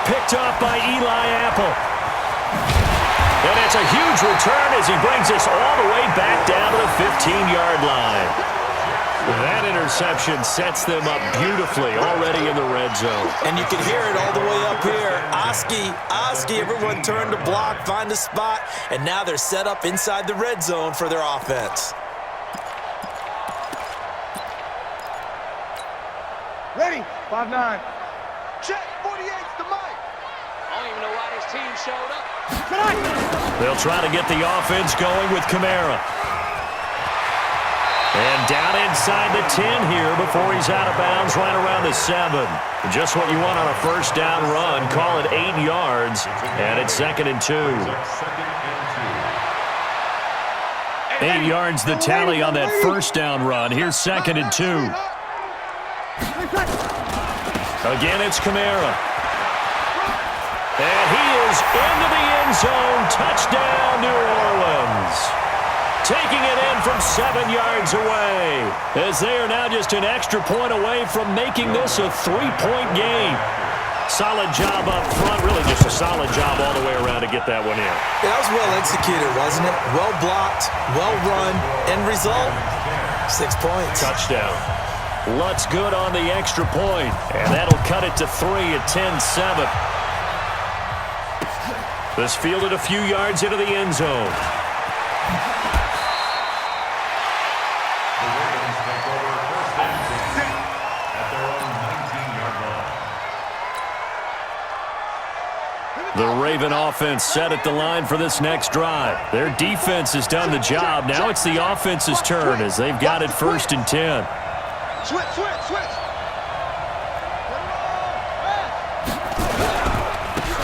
picked off by Eli Apple. And it's a huge return as he brings us all the way back down to the 15-yard line. That interception sets them up beautifully already in the red zone. And you can hear it all the way up here. Oski, everyone turned to block, find a spot, and now they're set up inside the red zone for their offense. Ready, 5-9. Check, 48's the mic. I don't even know why this team showed up. They'll try to get the offense going with Kamara. And down inside the 10 here before he's out of bounds right around the 7. Just what you want on a first down run. Call it 8 yards, and it's 2nd and 2. 8 yards the tally on that first down run. Here's 2nd and 2. Again, it's Kamara. And he is into the end zone. Touchdown, New Orleans. Taking it in from 7 yards away, as they are now just an extra point away from making this a 3-point game. Solid job up front, really just a solid job all the way around to get that one in. Yeah, that was well executed, wasn't it? Well blocked, well run. End result, 6 points. Touchdown. Lutz good on the extra point, and that'll cut it to 3 at 10-7. This fielded a few yards into the end zone. The Raven offense set at the line for this next drive. Their defense has done the job. Now it's the offense's turn as they've got it 1st and 10. Switch.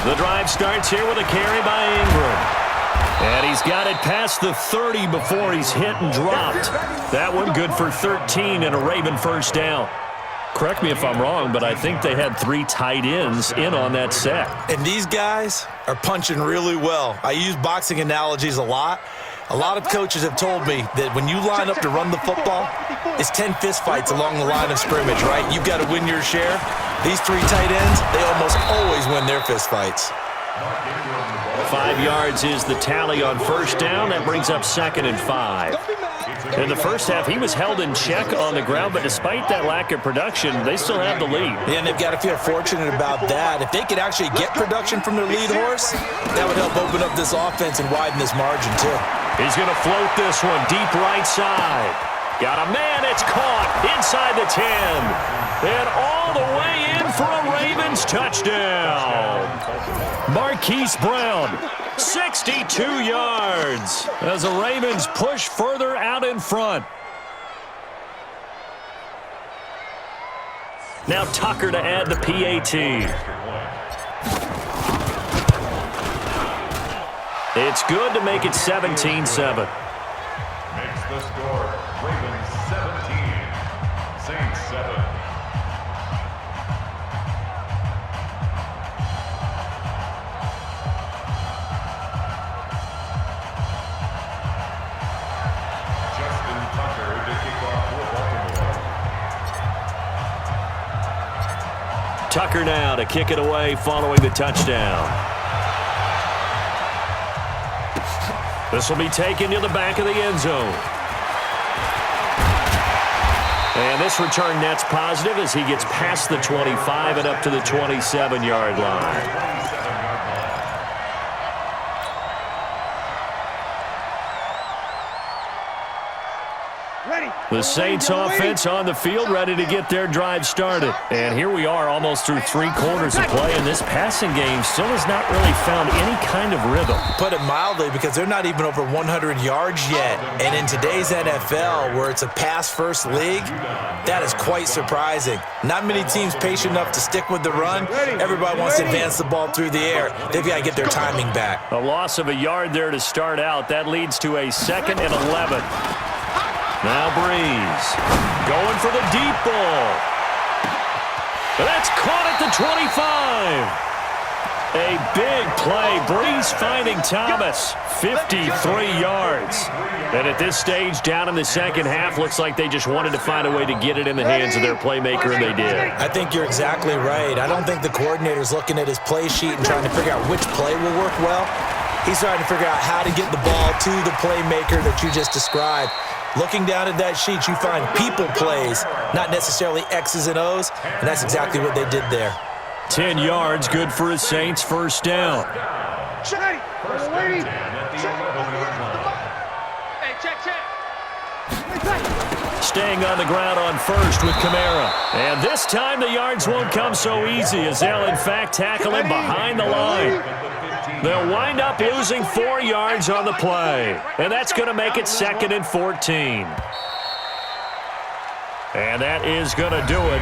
The drive starts here with a carry by Ingram. And he's got it past the 30 before he's hit and dropped. That one good for 13 and a Raven first down. Correct me if I'm wrong, but I think they had 3 tight ends in on that set. And these guys are punching really well. I use boxing analogies a lot. A lot of coaches have told me that when you line up to run the football, it's 10 fistfights along the line of scrimmage, right? You've got to win your share. These 3 tight ends, they almost always win their fistfights. 5 yards is the tally on first down. That brings up 2nd and 5. In the first half, he was held in check on the ground, but despite that lack of production, they still have the lead. Yeah, and they've got to feel fortunate about that. If they could actually get production from their lead horse, that would help open up this offense and widen this margin, too. He's going to float this one deep right side. Got a man, it's caught inside the 10. And all the way in for a Ravens touchdown. Marquise Brown, 62 yards as the Ravens push further out in front. Now Tucker to add the PAT. It's good to make it 17-7. Makes the score Ravens 17, Saints 7. Tucker now to kick it away following the touchdown. This will be taken to the back of the end zone. And this return net's positive as he gets past the 25 and up to the 27-yard line. The Saints offense on the field ready to get their drive started. And here we are almost through 3 quarters of play, and this passing game still has not really found any kind of rhythm. Put it mildly, because they're not even over 100 yards yet. And in today's NFL, where it's a pass-first league, that is quite surprising. Not many teams patient enough to stick with the run. Everybody wants to advance the ball through the air. They've got to get their timing back. A loss of a yard there to start out. That leads to a 2nd and 11. Now Breeze going for the deep ball. That's caught at the 25. A big play. Breeze finding Thomas. 53 yards. And at this stage, down in the second half, looks like they just wanted to find a way to get it in the hands of their playmaker, and they did. I think you're exactly right. I don't think the coordinator's looking at his play sheet and trying to figure out which play will work well. He's trying to figure out how to get the ball to the playmaker that you just described. Looking down at that sheet, you find people plays, not necessarily X's and O's, and that's exactly what they did there. 10 yards, good for his Saints, first down. Check. Lady. Hey, check. Staying on the ground on first with Kamara. And this time the yards won't come so easy as they'll, in fact, tackle him behind the line. They'll wind up losing 4 yards on the play. And that's going to make it 2nd and 14. And that is going to do it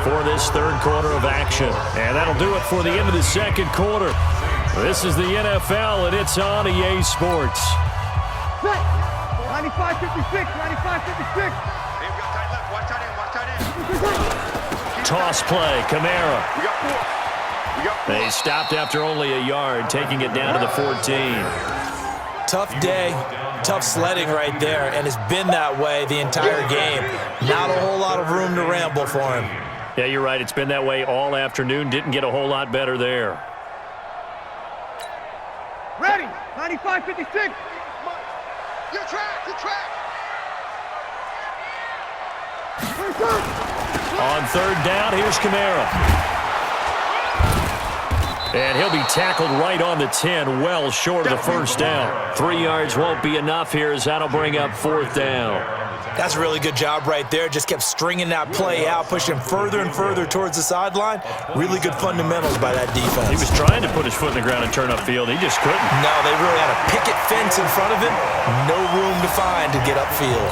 for this third quarter of action. And that'll do it for the end of the second quarter. This is the NFL, and it's on EA Sports. 95-56, 95-56. Toss play, Kamara. They stopped after only a yard, taking it down to the 14. Tough day, tough sledding right there, and it's been that way the entire game. Not a whole lot of room to ramble for him. Yeah, you're right. It's been that way all afternoon. Didn't get a whole lot better there. Ready, 95-56. You track. On third down, here's Kamara. And he'll be tackled right on the 10, well short of the first down. 3 yards won't be enough here as that'll bring up fourth down. That's a really good job right there. Just kept stringing that play out, pushing further and further towards the sideline. Really good fundamentals by that defense. He was trying to put his foot in the ground and turn upfield. He just couldn't. No, they really had a picket fence in front of him. No room to find to get upfield.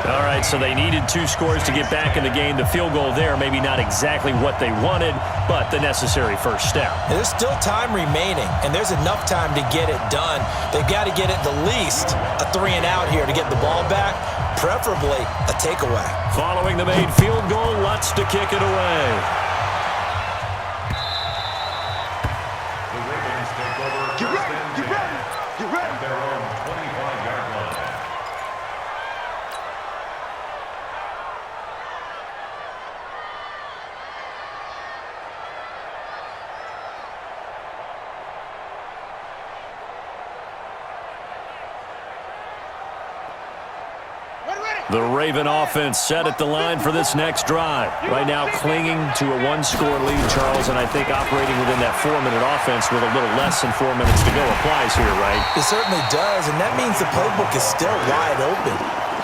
All right, so they needed 2 scores to get back in the game. The field goal there, maybe not exactly what they wanted, but the necessary first step. And there's still time remaining, and there's enough time to get it done. They've got to get at the least a 3-and-out here to get the ball back, preferably a takeaway. Following the made field goal, Lutz to kick it away. The Ravens take over. Get ready. Their own 25-yard line. The Raven offense set at the line for this next drive. Right now clinging to a 1-score lead, Charles, and I think operating within that 4-minute offense with a little less than 4 minutes to go applies here, right? It certainly does, and that means the playbook is still wide open.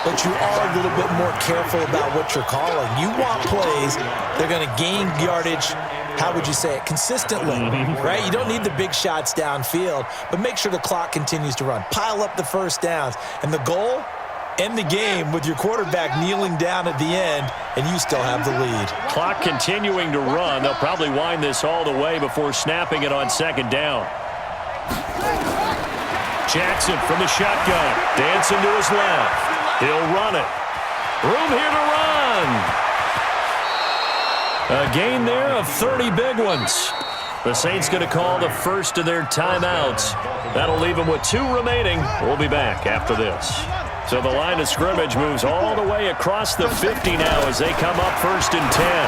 But you are a little bit more careful about what you're calling. You want plays they're going to gain yardage, how would you say it, consistently, right? You don't need the big shots downfield, but make sure the clock continues to run. Pile up the first downs, and the goal, end the game with your quarterback kneeling down at the end, and you still have the lead. Clock continuing to run. They'll probably wind this all the way before snapping it on second down. Jackson from the shotgun, dancing to his left. He'll run it. Room here to run. A gain there of 30 big ones. The Saints going to call the first of their timeouts. That'll leave them with 2 remaining. We'll be back after this. So the line of scrimmage moves all the way across the 50 now as they come up 1st and 10.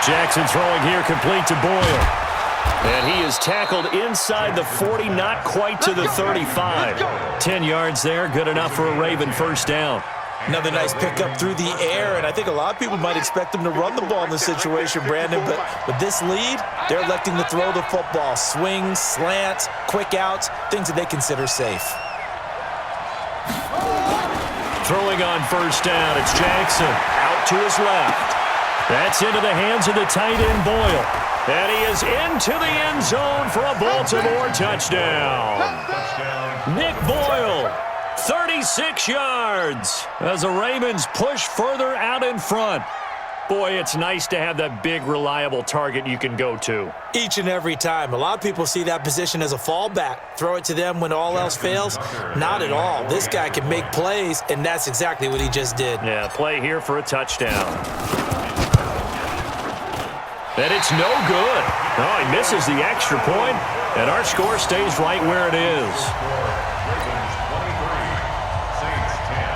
Jackson throwing here complete to Boyle. And he is tackled inside the 40, not quite to the 35. 10 yards there, good enough for a Raven first down. Another nice pickup through the air, and I think a lot of people might expect them to run the ball in this situation, Brandon, but with this lead, they're electing to throw the football. Swings, slants, quick outs, things that they consider safe. Throwing on first down, it's Jackson out to his left. That's into the hands of the tight end, Boyle. And he is into the end zone for a Baltimore touchdown. Nick Boyle, 36 yards as the Ravens push further out in front. Boy, it's nice to have that big, reliable target you can go to. Each and every time. A lot of people see that position as a fallback. Throw it to them when all else fails. Not at all. This guy can make plays, and that's exactly what he just did. Yeah, play here for a touchdown. And it's no good. Oh, he misses the extra point, and our score stays right where it is. Ravens 23, Saints 10.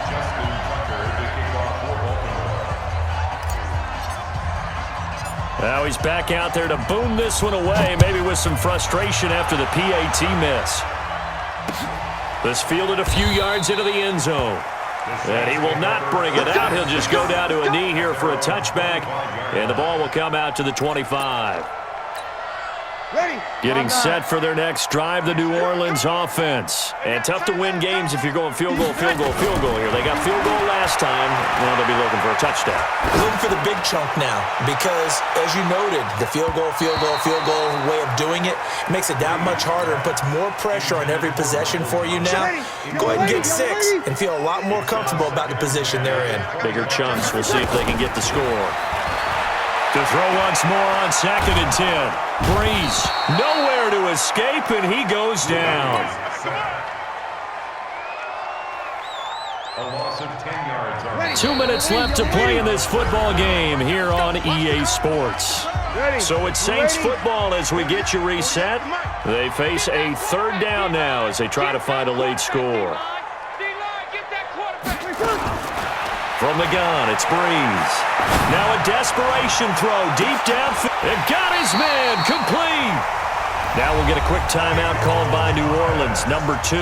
Justin Tucker to kick off for Baltimore. Now he's back out there to boom this one away, maybe with some frustration after the PAT miss. This fielded a few yards into the end zone. And he will not bring it out. He'll just go down to a knee here for a touchback. And the ball will come out to the 25. Ready. Getting set for their next drive, the New Orleans offense. And tough to win games if you're going field goal, field goal, field goal here. They got field goal last time. Now they'll be looking for a touchdown. Looking for the big chunk now because, as you noted, the field goal way of doing it makes it that much harder and puts more pressure on every possession for you now. Go ahead and get 6 and feel a lot more comfortable about the position they're in. Bigger chunks. We'll see if they can get the score. To throw once more on 2nd and 10. Breeze, nowhere to escape, and he goes down. A loss of 10 yards. On 2 minutes left to play in this football game here on EA Sports. So it's Saints football as we get you reset. They face a 3rd down now as they try to find a late score. From the gun, it's Breeze. Now a desperation throw deep downfield. It got his man complete. Now we'll get a quick timeout called by New Orleans, number 2.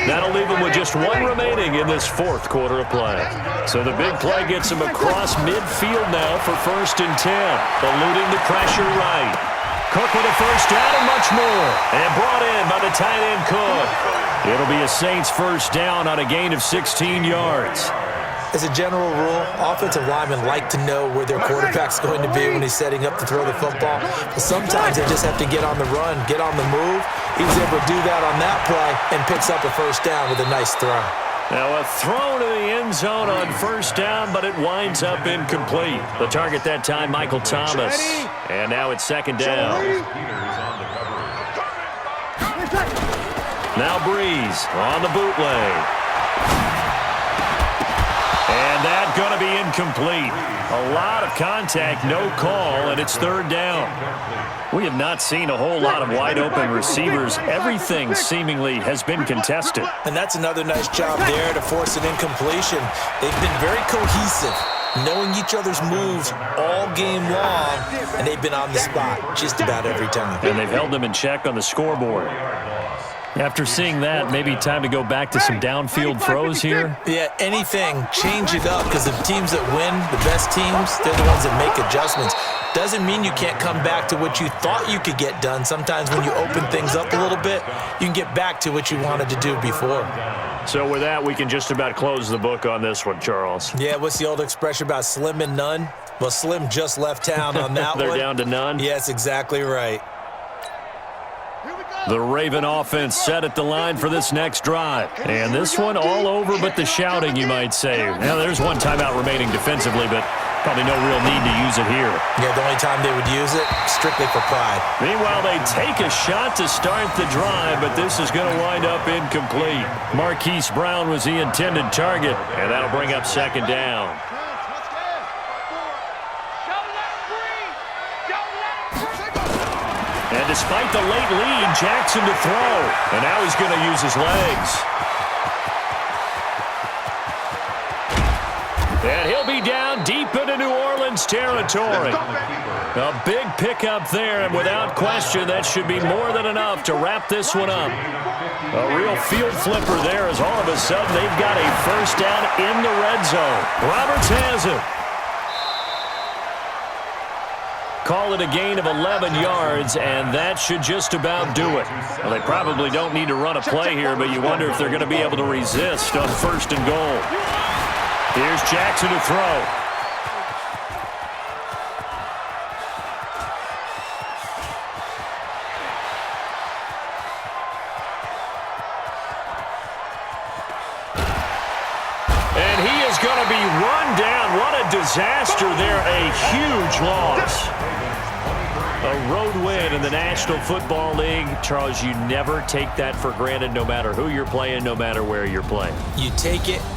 That'll leave them with just 1 remaining in this 4th quarter of play. So the big play gets him across midfield now for 1st and 10. Eluding the pressure right. Cook with a 1st down and much more. And brought in by the tight end Cook. It'll be a Saints 1st down on a gain of 16 yards. As a general rule, offensive linemen like to know where their quarterback's going to be when he's setting up to throw the football. But sometimes they just have to get on the run, get on the move. He was able to do that on that play and picks up a 1st down with a nice throw. Now a throw to the end zone on 1st down, but it winds up incomplete. The target that time, Michael Thomas. And now it's 2nd down. Peters on the coverage. Now Breeze on the bootleg. And that's going to be incomplete. A lot of contact, no call, and it's 3rd down. We have not seen a whole lot of wide-open receivers. Everything seemingly has been contested. And that's another nice job there to force an incompletion. They've been very cohesive, knowing each other's moves all game long, and they've been on the spot just about every time. And they've held them in check on the scoreboard. After seeing that, maybe time to go back to some downfield throws here. Yeah, anything. Change it up because the teams that win, the best teams, they're the ones that make adjustments. Doesn't mean you can't come back to what you thought you could get done. Sometimes when you open things up a little bit, you can get back to what you wanted to do before. So with that, we can just about close the book on this one, Charles. Yeah, what's the old expression about slim and none? Well, Slim just left town on that They're one. down to none? Yes, exactly right. The Raven offense set at the line for this next drive. And this one all over but the shouting, you might say. Now, there's one timeout remaining defensively, but probably no real need to use it here. Yeah, the only time they would use it, strictly for pride. Meanwhile, they take a shot to start the drive, but this is going to wind up incomplete. Marquise Brown was the intended target, and that'll bring up 2nd down. And despite the late lead, Jackson to throw. And now he's going to use his legs. And he'll be down deep into New Orleans territory. A big pickup there, and without question, that should be more than enough to wrap this one up. A real field flipper there as all of a sudden they've got a 1st down in the red zone. Roberts has it. Call it a gain of 11 yards, and that should just about do it. Well, they probably don't need to run a play here, but you wonder if they're going to be able to resist on 1st and goal. Here's Jackson to throw. And he is going to be run down. What a disaster there. A huge loss. A road win in the National Football League. Charles, you never take that for granted no matter who you're playing, no matter where you're playing. You take it